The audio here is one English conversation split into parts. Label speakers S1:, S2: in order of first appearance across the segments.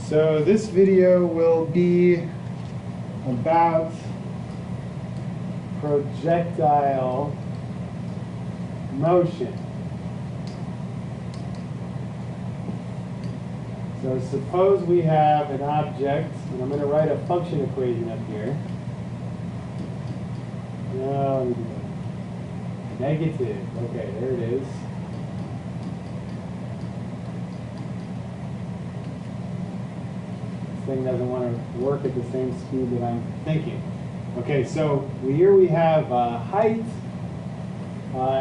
S1: So this video will be about projectile motion. So suppose we have an object, and I'm going to write a function equation up here. No, negative. Okay, there it is. This thing doesn't want to work at the same speed that I'm thinking. Okay, so here we have height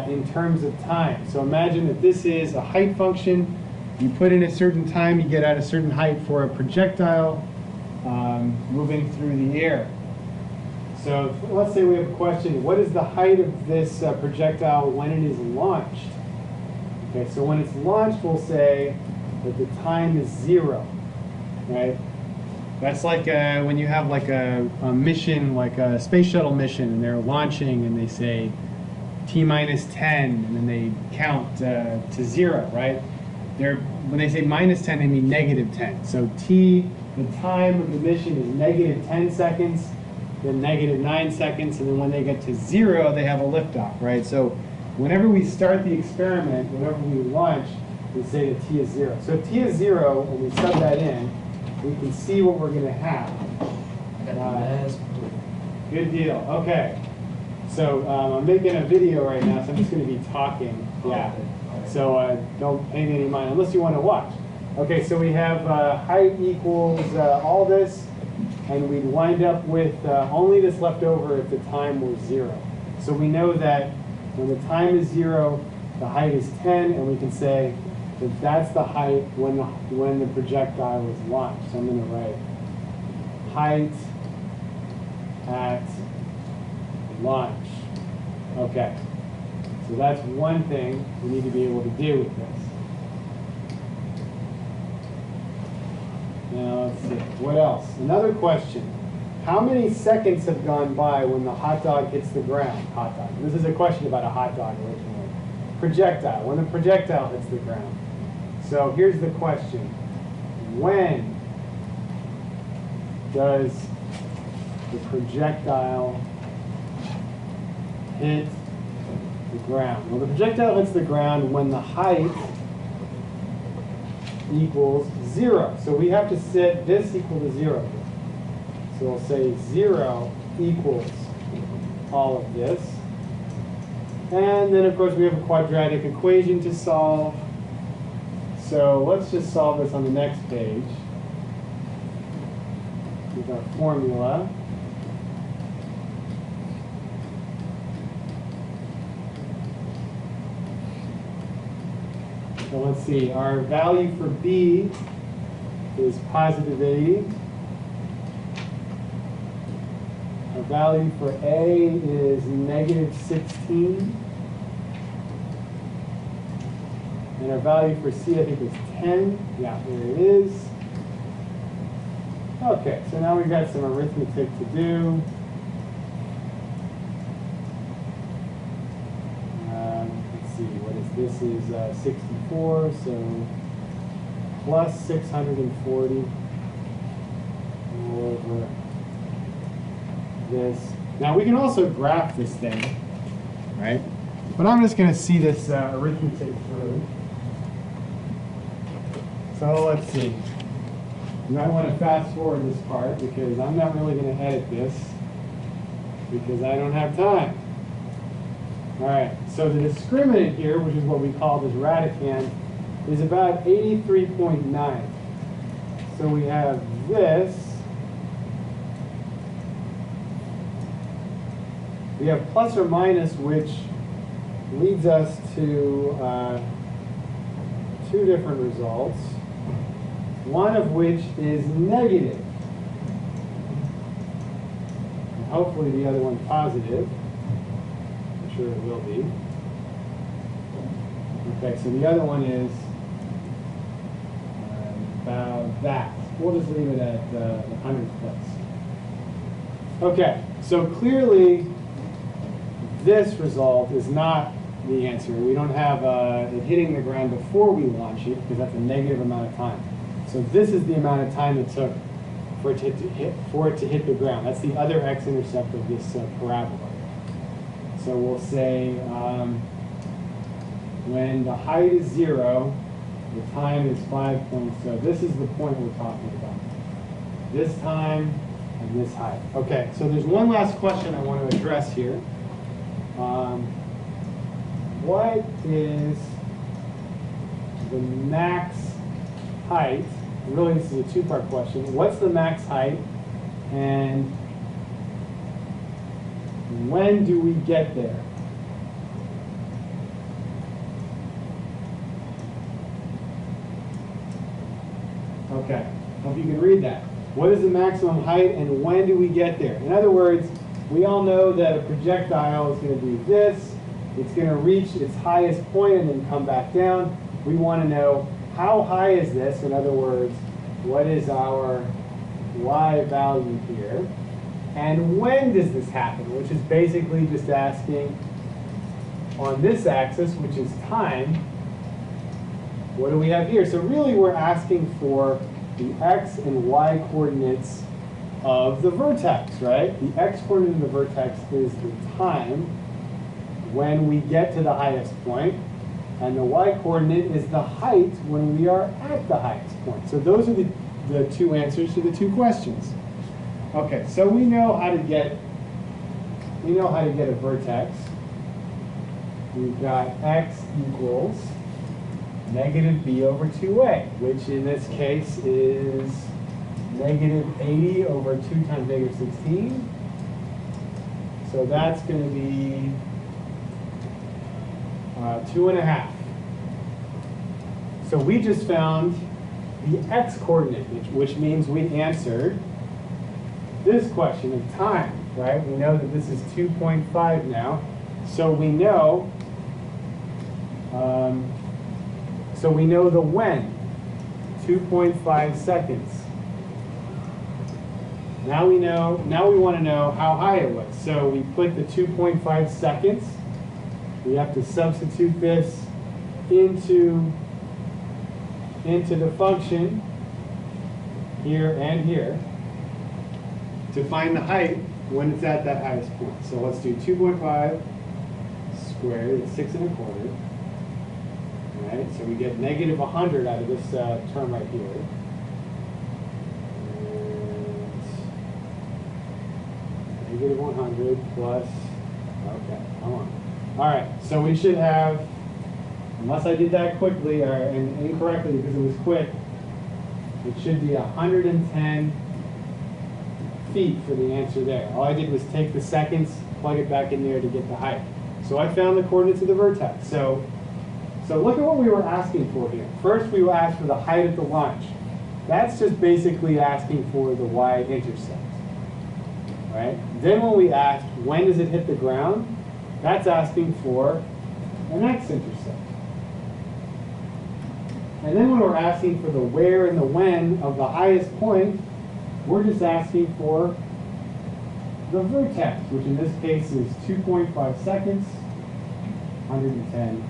S1: in terms of time. So imagine that this is a height function. You put in a certain time, you get at a certain height for a projectile moving through the air. So let's say we have a question, what is the height of this projectile when it is launched? Okay, so when it's launched, we'll say that the time is 0, right? That's like when you have like a mission, like a space shuttle mission, and they're launching and they say T minus 10, and then they count to 0, right? When they say minus 10, they mean negative 10. So T, the time of the mission is negative 10 seconds, then negative 9 seconds, and then when they get to 0, they have a liftoff, right? So whenever we start the experiment, whenever we launch, we say that T is 0. So if T is 0, and we sub that in, we can see what we're going to have. Good deal. Okay. So I'm making a video right now, so I'm just going to be talking. Yeah. So don't pay any mind unless you want to watch. Okay, so we have height equals all this, and we'd wind up with only this left over if the time was 0. So we know that when the time is 0, the height is 10, and we can say that that's the height when the projectile is launched. So I'm going to write height at launch. Okay. So that's one thing we need to be able to do with this. Now let's see, what else? Another question. How many seconds have gone by when the hot dog hits the ground? Hot dog. This is a question about a hot dog originally. Projectile. When the projectile hits the ground. So here's the question. When does the projectile hit the ground? Well, the projectile hits the ground when the height equals 0. So we have to set this equal to 0. So we'll say 0 equals all of this. And then, of course, we have a quadratic equation to solve. So let's just solve this on the next page with our formula. So let's see, our value for B is positive 80. Our value for A is negative 16. And our value for C, I think, is 10. Yeah, there it is. Okay, so now we've got some arithmetic to do. Let's see, what is this? Is 64, so plus 640 over this. Now we can also graph this thing, right? But I'm just going to see this arithmetic through. So let's see. You might want to fast forward this part because I'm not really going to edit this because I don't have time. All right, so the discriminant here, which is what we call this radicand, is about 83.9. So we have this. We have plus or minus, which leads us to two different results, one of which is negative. And hopefully the other one positive. I'm sure it will be. Okay, so the other one is about that. We'll just leave it at the 100th place. Okay, so clearly this result is not the answer. We don't have it hitting the ground before we launch it because that's a negative amount of time. So this is the amount of time it took for it to hit the ground. That's the other x-intercept of this parabola. So we'll say when the height is 0, the time is 5 points. So this is the point we're talking about. This time and this height. Okay, so there's one last question I want to address here. What is the max height? Really, this is a two-part question. What's the max height, and when do we get there? Okay, hope you can read that. What is the maximum height, and when do we get there? In other words, we all know that a projectile is going to do this. It's going to reach its highest point and then come back down. We want to know, how high is this? In other words, what is our y value here? And when does this happen? Which is basically just asking, on this axis, which is time, what do we have here? So really we're asking for the x and y coordinates of the vertex, right? The x coordinate of the vertex is the time when we get to the highest point, and the y coordinate is the height when we are at the highest point. So those are the two answers to the two questions. Okay, so we know how to get a vertex. We've got x equals negative b over 2a, which in this case is negative 80 over 2 times negative 16. So that's going to be 2.5. So we just found the x coordinate, which means we answered this question of time, right? We know that this is 2.5 now. So we know the when, 2.5 seconds. Now we want to know how high it was. So we put the 2.5 seconds. We have to substitute this into the function here and here to find the height when it's at that highest point. So let's do 2.5 squared, it's 6 1/4. Right, so we get negative 100 out of this term right here. And negative 100 plus, okay, come on. All right, so we should have, unless I did that quickly and incorrectly because it was quick, it should be 110 feet for the answer there. All I did was take the seconds, plug it back in there to get the height. So I found the coordinates of the vertex. So look at what we were asking for here. First, we were asked for the height at the launch. That's just basically asking for the y-intercept, right? Then when we asked, when does it hit the ground? That's asking for an x-intercept. And then when we're asking for the where and the when of the highest point, we're just asking for the vertex, which in this case is 2.5 seconds, 110